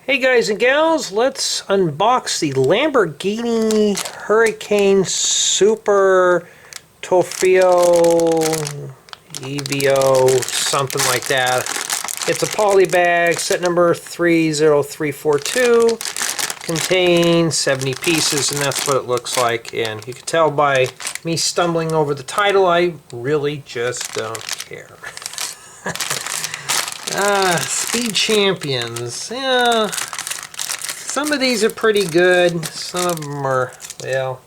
Hey guys and gals, let's unbox the Lamborghini Huracan Trofeo EVO, something like that. It's a poly bag, set number 30342, contains 70 pieces, and that's what it looks like. And you can tell by me stumbling over the title, I really just don't care. Speed Champions. Yeah, some of these are pretty good. Some of them are, well,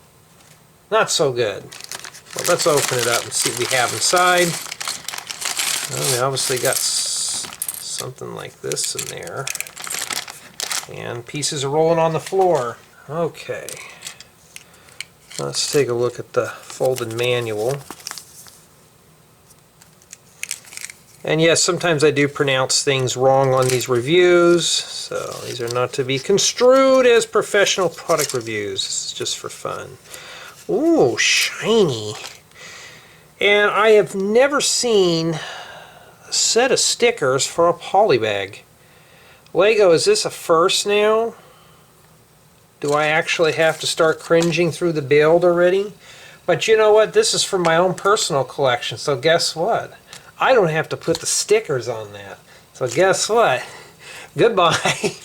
not so good. Well, let's open it up and see what we have inside. Well, we obviously got something like this in there. And pieces are rolling on the floor. Okay. Let's take a look at the folded manual. And yes, sometimes I do pronounce things wrong on these reviews, so these are not to be construed as professional product reviews. This is just for fun. Ooh, shiny. And I have never seen a set of stickers for a poly bag. Lego, is this a first now? Do I actually have to start cringing through the build already? But you know what? This is for my own personal collection, so guess what? I don't have to put the stickers on that. So guess what? Goodbye.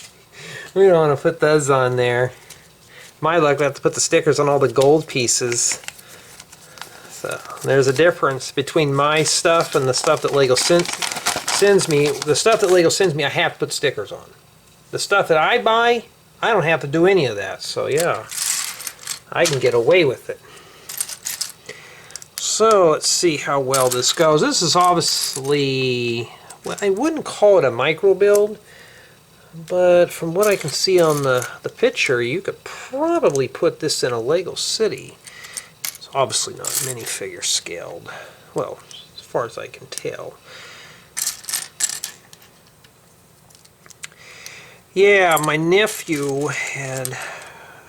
We don't want to put those on there. My luck, we have to put the stickers on all the gold pieces. So there's a difference between my stuff and the stuff that Lego sends me. The stuff that Lego sends me, I have to put stickers on. The stuff that I buy, I don't have to do any of that. So yeah, I can get away with it. So let's see how well this goes. This is obviously, well, I wouldn't call it a micro build, but from what I can see on the picture, you could probably put this in a Lego city. It's obviously not minifigure scaled. Well, as far as I can tell. Yeah, my nephew him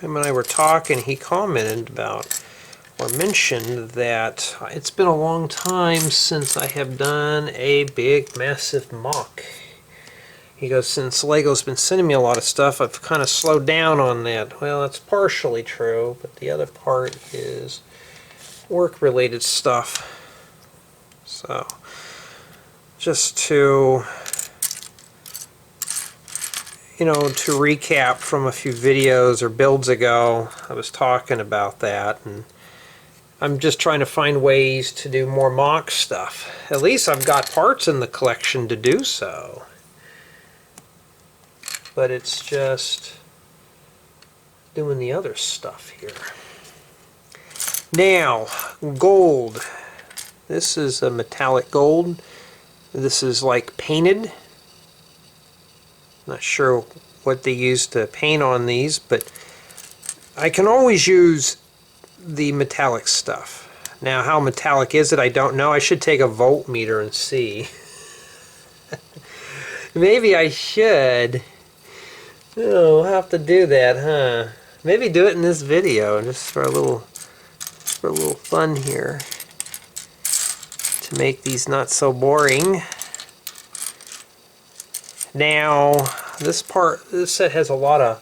and I were talking, he commented about or mentioned that it's been a long time since I have done a big, massive MOC. He goes, since Lego's been sending me a lot of stuff, I've kind of slowed down on that. Well, that's partially true, but the other part is work-related stuff. So, just to, to recap from a few videos or builds ago, I was talking about that, and I'm just trying to find ways to do more MOC stuff. At least I've got parts in the collection to do so. But it's just doing the other stuff here. Now, gold. This is a metallic gold. This is like painted. Not sure what they use to paint on these, but I can always use the metallic stuff. Now, how metallic is it? I don't know. I should take a voltmeter and see. Maybe I should. Oh, I'll have to do that, huh? Maybe do it in this video, just for a little fun here, to make these not so boring. Now, this set has a lot of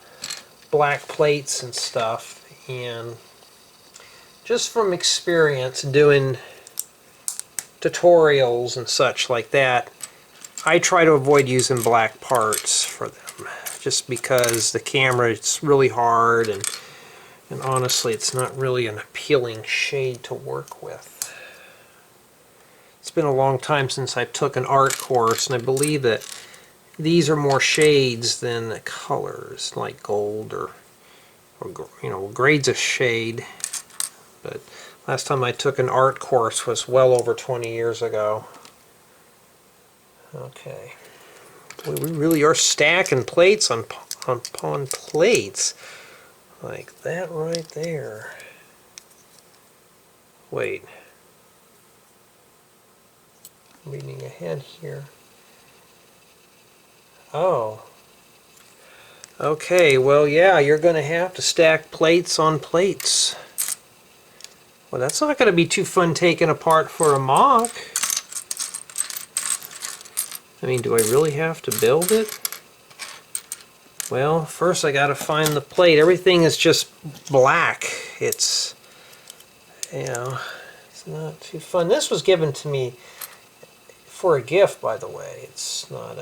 black plates and stuff, and just from experience doing tutorials and such like that, I try to avoid using black parts for them, just because the camera, it's really hard, and honestly it's not really an appealing shade to work with. It's been a long time since I took an art course, and I believe that these are more shades than the colors, like gold or grades of shade. But last time I took an art course was well over 20 years ago. Okay. Boy, we really are stacking plates on plates. Like that right there. Wait. Reading ahead here. Oh. Okay, well, yeah, you're going to have to stack plates on plates. Well, that's not going to be too fun taking apart for a MOC. I mean, do I really have to build it? Well, first I gotta find the plate. Everything is just black. It's, you know, it's not too fun. This was given to me for a gift, by the way. It's not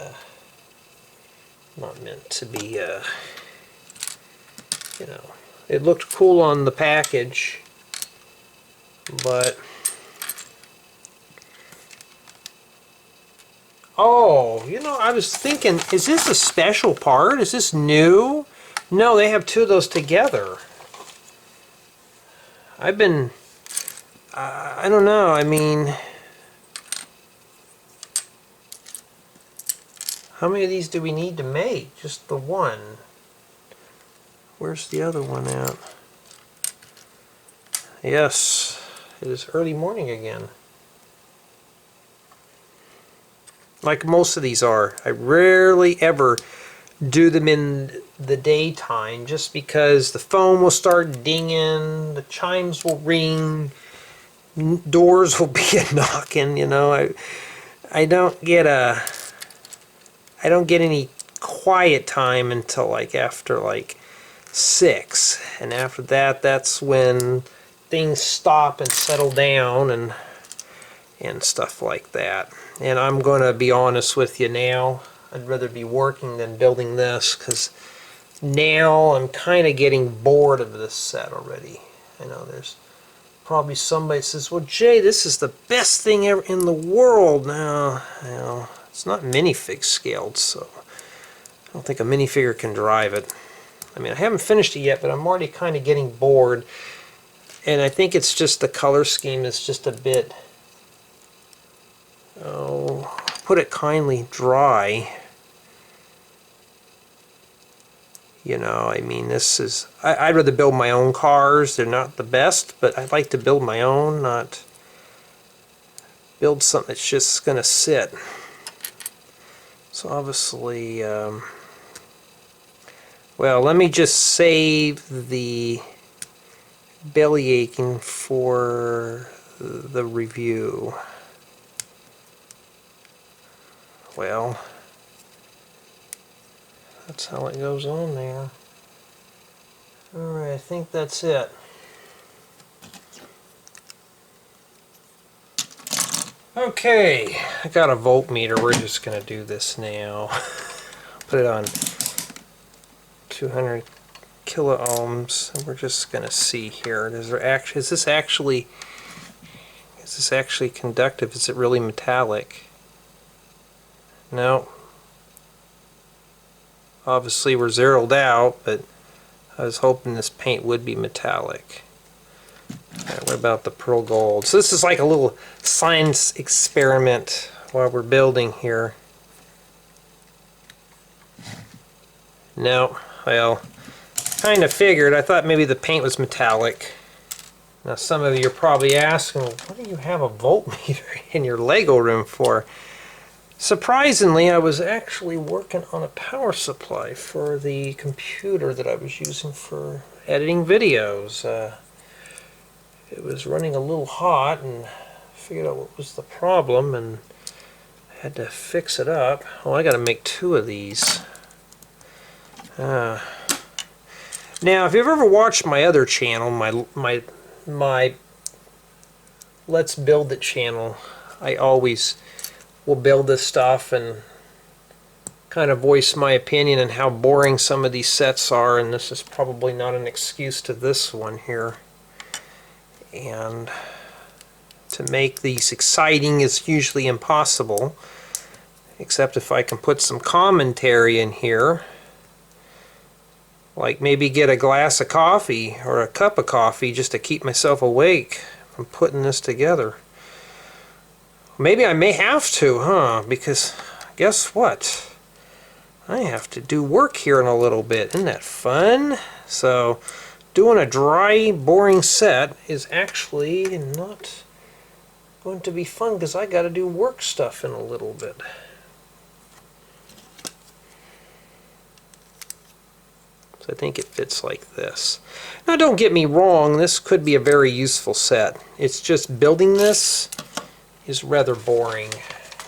meant to be, you know, it looked cool on the package, but oh, you know, I was thinking, is this a special part? Is this new? No, they have two of those together. I've been, I don't know, I mean, how many of these do we need to make? Just the one. Where's the other one at? Yes, it is early morning again. Like most of these are. I rarely ever do them in the daytime just because the phone will start dinging, the chimes will ring, doors will be knocking, you know. I don't get any quiet time until like after like 6, and after that, that's when things stop and settle down and stuff like that. And I'm going to be honest with you now, I'd rather be working than building this, because now I'm kind of getting bored of this set already. I know there's probably somebody that says, well, Jay, this is the best thing ever in the world. No, it's not minifig scaled, so I don't think a minifigure can drive it. I mean, I haven't finished it yet, but I'm already kind of getting bored. And I think it's just the color scheme is just a bit, oh, put it kindly, dry. You know, I mean, this is, I'd rather build my own cars. They're not the best, but I'd like to build my own, not build something that's just going to sit. So obviously, well, let me just save the belly aching for the review. Well, that's how it goes on there. Alright, I think that's it. Okay, I got a voltmeter. We're just going to do this now. Put it on 200 kilo ohms, and we're just going to see here. Is this actually conductive? Is it really metallic? No. Obviously we're zeroed out, but I was hoping this paint would be metallic. Right, what about the pearl gold? So this is like a little science experiment while we're building here. No, well, kind of figured. I thought maybe the paint was metallic. Now some of you are probably asking, well, what do you have a voltmeter in your Lego room for? Surprisingly, I was actually working on a power supply for the computer that I was using for editing videos. It was running a little hot, and I figured out what was the problem, and I had to fix it up. Oh, I got to make 2 of these. Now, if you've ever watched my other channel, my Let's Build It channel, I always will build this stuff and kind of voice my opinion on how boring some of these sets are, and this is probably not an excuse to this one here. And to make these exciting is usually impossible, except if I can put some commentary in here, like maybe get a glass of coffee or a cup of coffee just to keep myself awake from putting this together. Maybe I may have to, huh? Because guess what? I have to do work here in a little bit. Isn't that fun? So doing a dry, boring set is actually not going to be fun because I got to do work stuff in a little bit. So I think it fits like this. Now don't get me wrong, this could be a very useful set. It's just building this is rather boring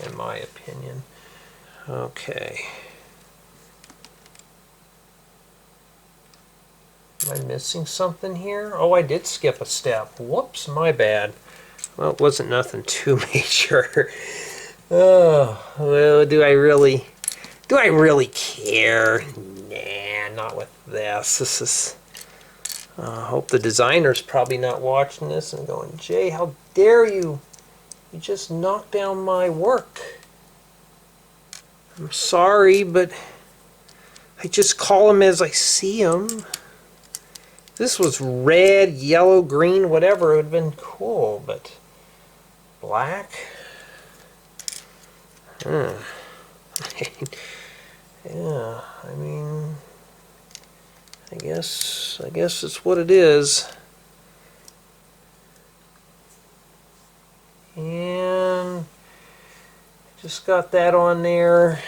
in my opinion. Okay. Am I missing something here? Oh, I did skip a step. Whoops, my bad. Well, it wasn't nothing too major. Oh, well, do I really care? Nah, not with this. This is, I hope the designer's probably not watching this and going, Jay, how dare you? You just knocked down my work. I'm sorry, but I just call them as I see them. This was red, yellow, green, whatever, it would have been cool, but black? Yeah, I mean, I guess it's what it is. And just got that on there.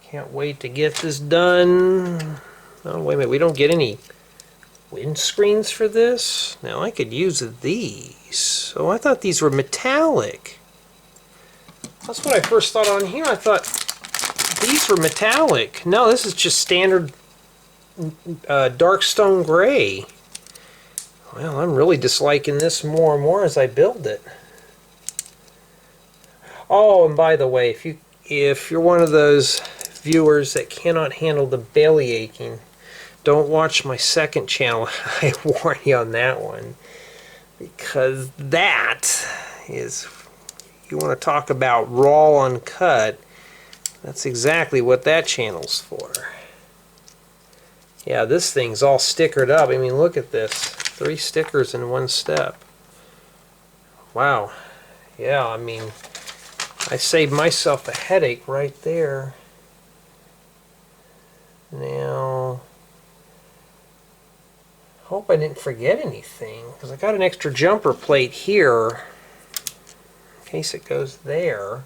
Can't wait to get this done. Oh, wait a minute, we don't get any windscreens for this? Now I could use these. Oh, I thought these were metallic. That's what I first thought on here. I thought these were metallic. No, this is just standard dark stone gray. Well, I'm really disliking this more and more as I build it. Oh, and by the way, if you're one of those viewers that cannot handle the belly aching, don't watch my second channel. I warn you on that one, because that is, you want to talk about raw uncut, that's exactly what that channel's for. Yeah, this thing's all stickered up. I mean, look at this. 3 stickers in one step. Wow. Yeah, I mean, I saved myself a headache right there. Now, hope I didn't forget anything, because I got an extra jumper plate here in case it goes there.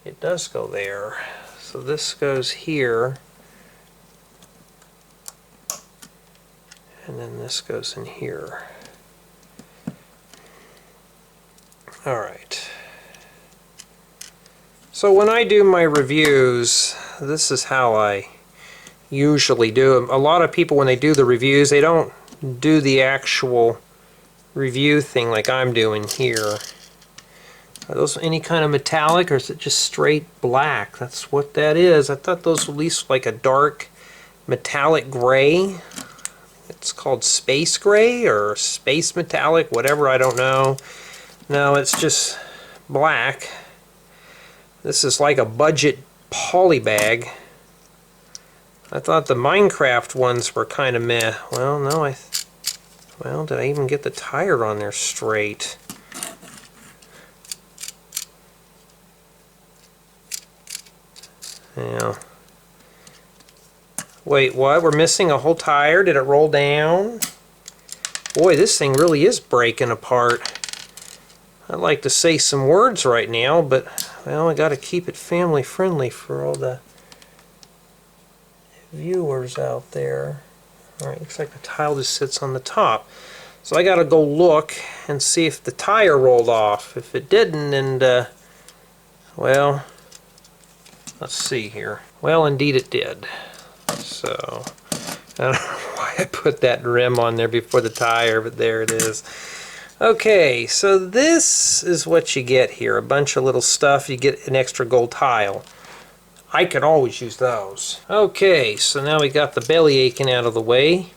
It does go there. So this goes here, and then this goes in here. Alright. So when I do my reviews, this is how I usually do them. A lot of people, when they do the reviews, they don't do the actual review thing like I'm doing here. Are those any kind of metallic, or is it just straight black? That's what that is. I thought those were at least like a dark metallic gray. It's called space gray or space metallic, whatever, I don't know. No, it's just black. This is like a budget polybag. I thought the Minecraft ones were kind of meh. Well, no, well, did I even get the tire on there straight? Yeah. Wait, what? We're missing a whole tire? Did it roll down? Boy, this thing really is breaking apart. I'd like to say some words right now, but, well, I gotta keep it family friendly for all the viewers out there. Alright, looks like the tile just sits on the top. So I gotta go look and see if the tire rolled off. If it didn't, and, well, let's see here. Well, indeed it did. So, I don't know why I put that rim on there before the tire, but there it is. Okay, so this is what you get here. A bunch of little stuff. You get an extra gold tile. I could always use those. Okay, so now we got the belly aching out of the way.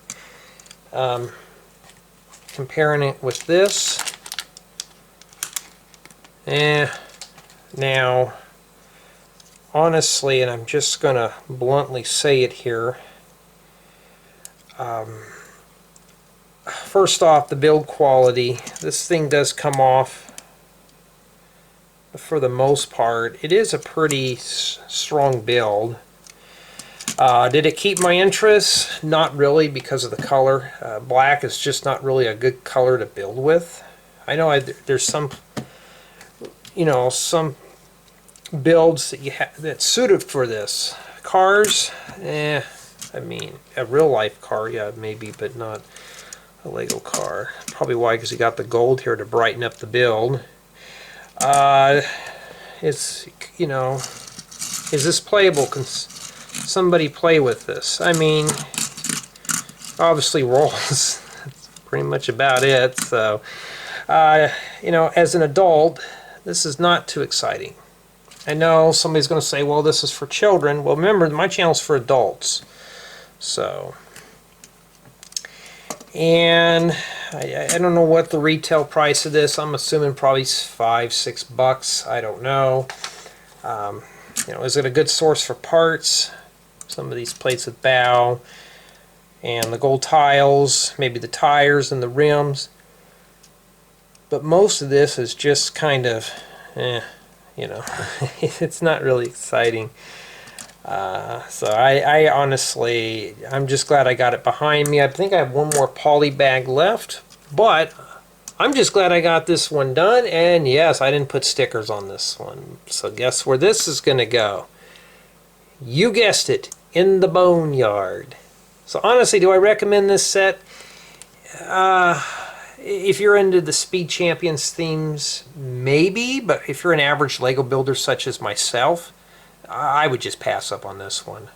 Comparing it with this. Now, honestly, and I'm just going to bluntly say it here, first off, the build quality. This thing does come off, for the most part. It is a pretty strong build. Did it keep my interest? Not really, because of the color. Black is just not really a good color to build with. I know there's some, you know, some builds that you have that's suited for this. Cars, I mean, a real life car, yeah, maybe, but not a Lego car. Probably why, because you got the gold here to brighten up the build. It's, you know, Is this playable? Can somebody play with this? I mean, obviously rolls. That's pretty much about it. So, you know, as an adult, this is not too exciting. I know somebody's going to say, well, this is for children. Well, remember, my channel's for adults. So, and I don't know what the retail price of this. I'm assuming probably $5-6. I don't know. You know, is it a good source for parts? Some of these plates with bow and the gold tiles, maybe the tires and the rims. But most of this is just kind of, you know, it's not really exciting. So I honestly, I'm just glad I got it behind me. I think I have one more poly bag left, but I'm just glad I got this one done. And yes, I didn't put stickers on this one. So guess where this is going to go? You guessed it, in the boneyard. So honestly, do I recommend this set? If you're into the Speed Champions themes, maybe. But if you're an average Lego builder such as myself, I would just pass up on this one.